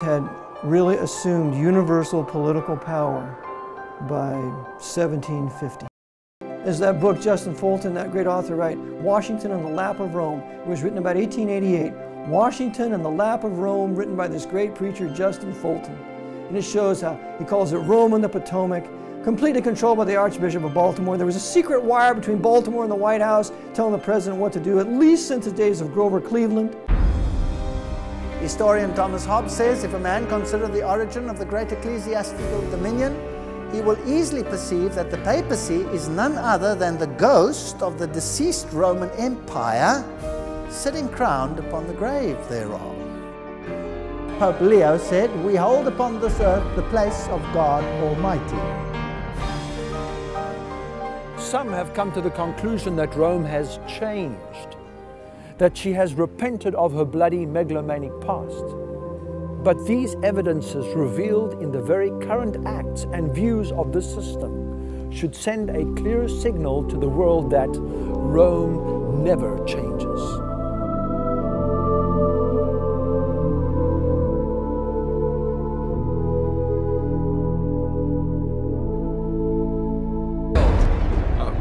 Had really assumed universal political power by 1750. As that book, Justin Fulton, that great author, writes, Washington in the Lap of Rome. It was written about 1888. Washington in the Lap of Rome, written by this great preacher, Justin Fulton. And it shows how he calls it Rome on the Potomac, completely controlled by the Archbishop of Baltimore. There was a secret wire between Baltimore and the White House telling the president what to do, at least since the days of Grover Cleveland. Historian Thomas Hobbes says, if a man consider the origin of the great ecclesiastical dominion, he will easily perceive that the papacy is none other than the ghost of the deceased Roman Empire sitting crowned upon the grave thereof. Pope Leo said, we hold upon this earth the place of God Almighty. Some have come to the conclusion that Rome has changed, that she has repented of her bloody megalomaniac past. But these evidences revealed in the very current acts and views of this system should send a clear signal to the world that Rome never changes.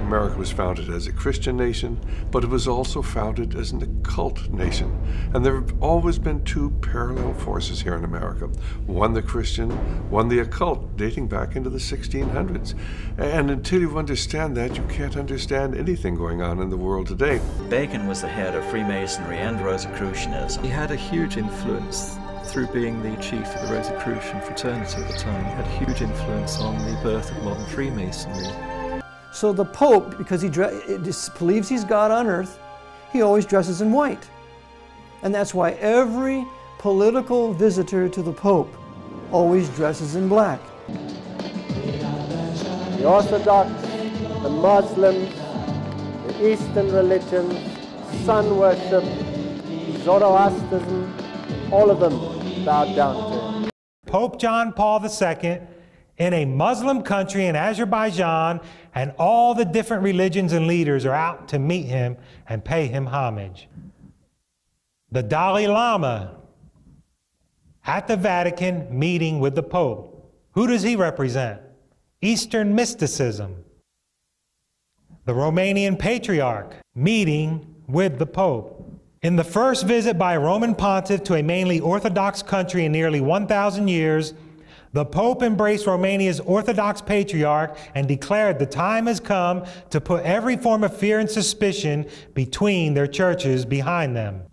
America was founded as a Christian nation, but it was also founded as an occult nation. And there have always been two parallel forces here in America. One the Christian, one the occult, dating back into the 1600s. And until you understand that, you can't understand anything going on in the world today. Bacon was the head of Freemasonry and Rosicrucianism. He had a huge influence through being the chief of the Rosicrucian fraternity at the time. He had a huge influence on the birth of modern Freemasonry. So the Pope, because he believes he's God on earth, he always dresses in white. And that's why every political visitor to the Pope always dresses in black. The Orthodox, the Muslims, the Eastern religions, sun worship, Zoroastrianism, all of them bowed down to him. Pope John Paul II, in a Muslim country in Azerbaijan, and all the different religions and leaders are out to meet him and pay him homage. The Dalai Lama at the Vatican meeting with the Pope. Who does he represent? Eastern mysticism. The Romanian Patriarch meeting with the Pope. In the first visit by a Roman pontiff to a mainly Orthodox country in nearly 1,000 years, the Pope embraced Romania's Orthodox Patriarch and declared the time has come to put every form of fear and suspicion between their churches behind them.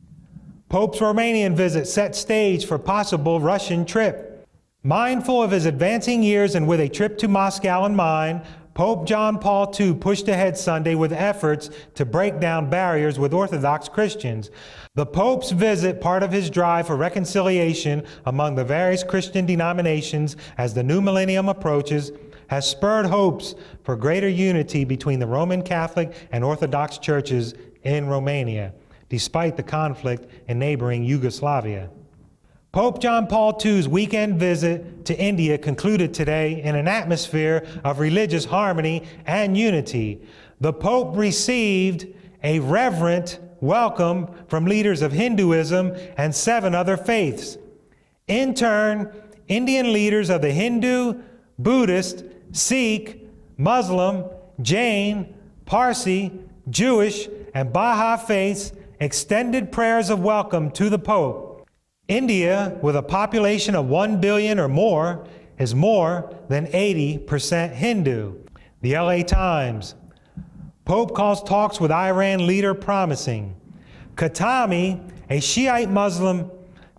Pope's Romanian visit set stage for possible Russian trip. Mindful of his advancing years and with a trip to Moscow in mind, Pope John Paul II pushed ahead Sunday with efforts to break down barriers with Orthodox Christians. The Pope's visit, part of his drive for reconciliation among the various Christian denominations as the new millennium approaches, has spurred hopes for greater unity between the Roman Catholic and Orthodox churches in Romania, despite the conflict in neighboring Yugoslavia. Pope John Paul II's weekend visit to India concluded today in an atmosphere of religious harmony and unity. The Pope received a reverent welcome from leaders of Hinduism and 7 other faiths. In turn, Indian leaders of the Hindu, Buddhist, Sikh, Muslim, Jain, Parsi, Jewish, and Baha'i faiths extended prayers of welcome to the Pope. India, with a population of 1 billion or more, is more than 80% Hindu. The LA Times. Pope calls talks with Iran leader promising. Khatami, a Shiite Muslim,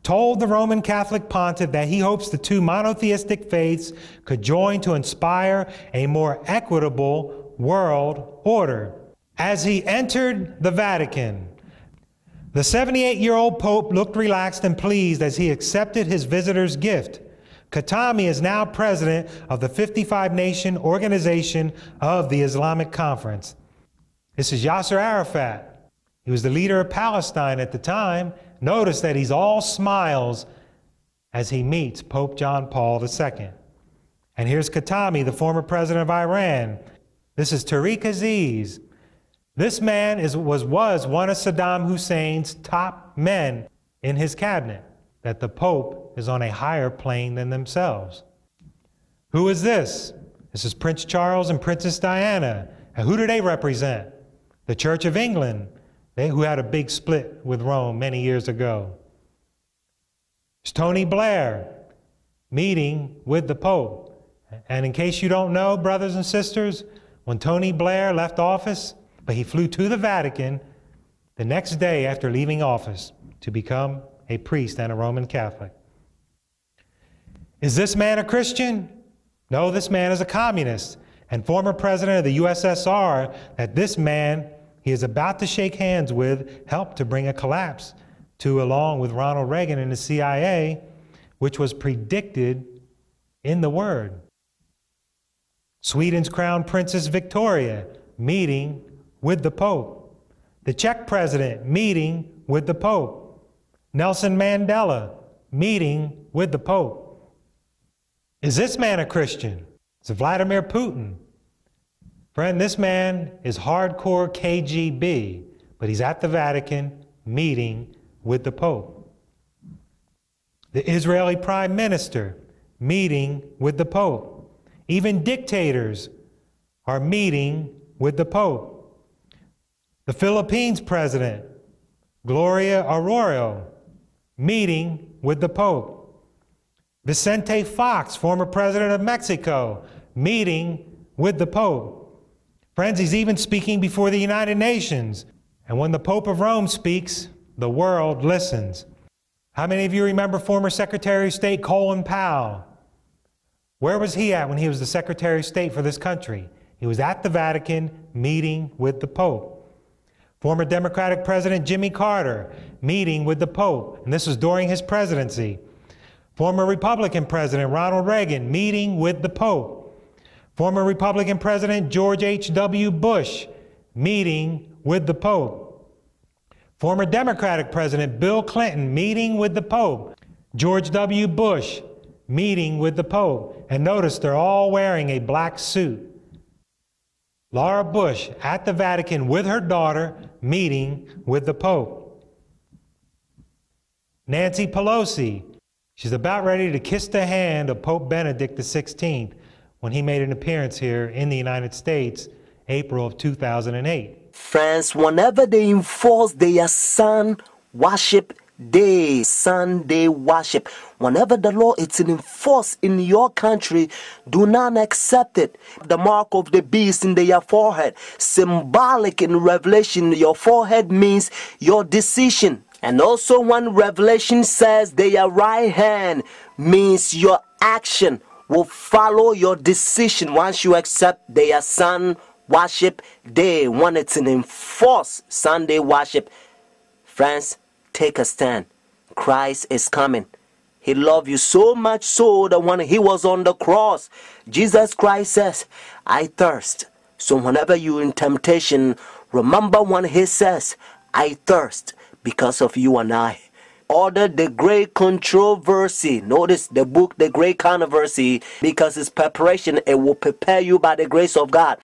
told the Roman Catholic pontiff that he hopes the two monotheistic faiths could join to inspire a more equitable world order. As he entered the Vatican, the 78-year-old Pope looked relaxed and pleased as he accepted his visitor's gift. Khatami is now president of the 55-nation organization of the Islamic Conference. This is Yasser Arafat. He was the leader of Palestine at the time. Notice that he's all smiles as he meets Pope John Paul II. And here's Khatami, the former president of Iran. This is Tariq Aziz. This man was one of Saddam Hussein's top men in his cabinet. that the Pope is on a higher plane than themselves. Who is this? This is Prince Charles and Princess Diana. And who do they represent? The Church of England, who had a big split with Rome many years ago. It's Tony Blair meeting with the Pope. And in case you don't know, brothers and sisters, when Tony Blair left office, but he flew to the Vatican the next day after leaving office to become a priest and a Roman Catholic. Is this man a Christian? No, this man is a communist and former president of the USSR that this man he is about to shake hands with helped to bring a collapse to, along with Ronald Reagan and the CIA, which was predicted in the Word. Sweden's Crown Princess Victoria meeting with the Pope. The Czech president meeting with the Pope. Nelson Mandela meeting with the Pope. Is this man a Christian? It's Vladimir Putin. Friend, this man is hardcore KGB, but he's at the Vatican meeting with the Pope. The Israeli Prime Minister meeting with the Pope. Even dictators are meeting with the Pope. The Philippines President, Gloria Arroyo, meeting with the Pope. Vicente Fox, former president of Mexico, meeting with the Pope. Friends, he's even speaking before the United Nations. And when the Pope of Rome speaks, the world listens. How many of you remember former Secretary of State Colin Powell? Where was he at when he was the Secretary of State for this country? He was at the Vatican meeting with the Pope. Former Democratic President Jimmy Carter meeting with the Pope, and this was during his presidency. Former Republican President Ronald Reagan meeting with the Pope. Former Republican President George H.W. Bush meeting with the Pope. Former Democratic President Bill Clinton meeting with the Pope. George W. Bush meeting with the Pope. And notice they're all wearing a black suit. Laura Bush at the Vatican with her daughter meeting with the Pope. Nancy Pelosi, she's about ready to kiss the hand of Pope Benedict XVI when he made an appearance here in the United States, April of 2008. Friends, whenever they enforce their sun worship day, Sunday worship, whenever the law is enforced in your country, do not accept it. The mark of the beast in their forehead, symbolic in Revelation, your forehead means your decision. And also when Revelation says their right hand means your action will follow your decision once you accept their sun worship day, when it's an enforced Sunday worship. Friends, take a stand. Christ is coming. He loved you so much so that when he was on the cross, Jesus Christ says, I thirst. So whenever you're in temptation, remember when he says, I thirst because of you and I. Order The Great Controversy. Notice the book, The Great Controversy, because it's preparation. It will prepare you by the grace of God